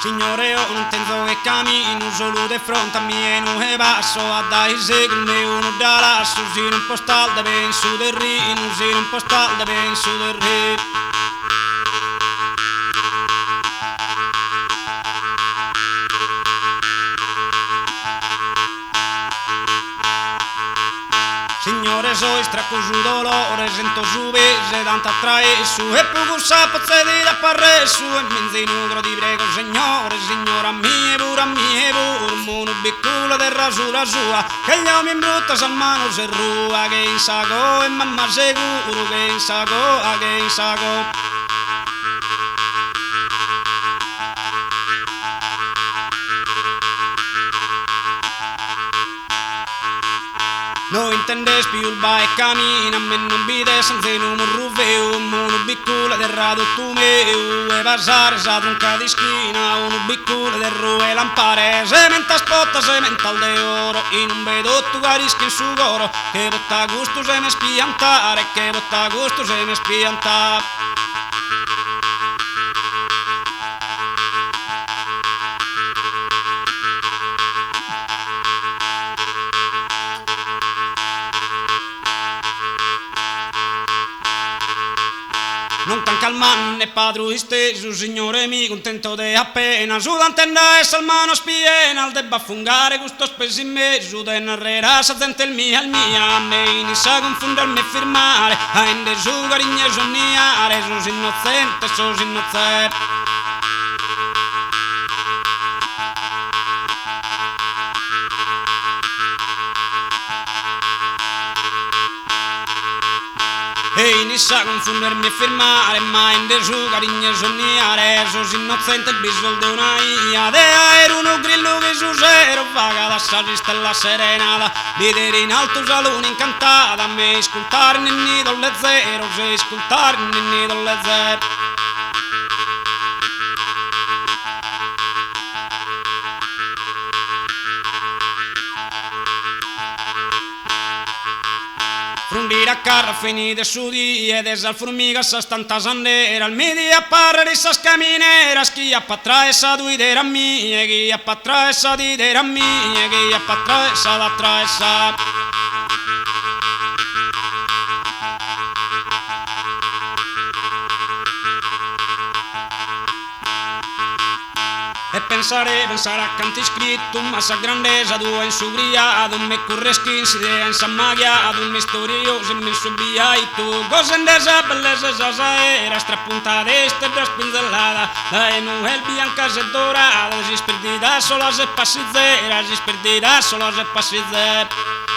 Signore, io non tengo che cammino solo di fronte a me e non passo a dare seguirmi uno da lasso, si non può stare da penso del rino, si non può stare da penso del re. Signore, sono straccoso dolore, sento su pese, tanto attrae su e poco sapazze di da parre su e mi inugro ti prego, Signore, signora mia, pure un mono piccolo terra sua, che gli uomini in brutta salmano se rua, che in saco e mamma sicuro, che in saco, che in saco. Non intendes più il ba e cammina, a me non vide senza un ruveo, un mono piccolo terra tutto mio, e passare sa tronca di schina, un piccolo terra e lampare, sementa spotta, sementa al de oro, in un bedotto carischi in su coro, che botta gusto se me spiantare, che botta gusto se me spiantare. Non tan calman e padru isteso, signore mi contento de appena, su d'antenna e salmano spiena, al debba fungare gusto spesi in mezzo, de narrera sa gente il mia, a me inizia a confondermi e firmare, a ende su carigne sonniare, sos innocente, sos innocente. E inizia a confondermi e firmare, ma in de su carigne sognare, sos innocente il bisol de una ia, de aero uno grillo che su zero, vaga da sali stella serenata, vedere in alto salone incantata, a me ascoltare nel nido le zero, se ascoltare nel nido le zero. Frundire a carra finite su di ed es al formiga sa stanta sandera al midi a parre sa scaminera chi a patra essa duidera mia chi a patra essa didera mia chi a patra essa da traessa. E pensare a canti scritto, ma sa grandezza tua in su griado, me correschi in sidea in sammagliato, un misterioso in su biaito, cosa indesa bellezza sa era strappunta destra da spinzellata, dai nuel bianca se dorata, si sperdita sola se passi zera, si sperdita sola se passi zera.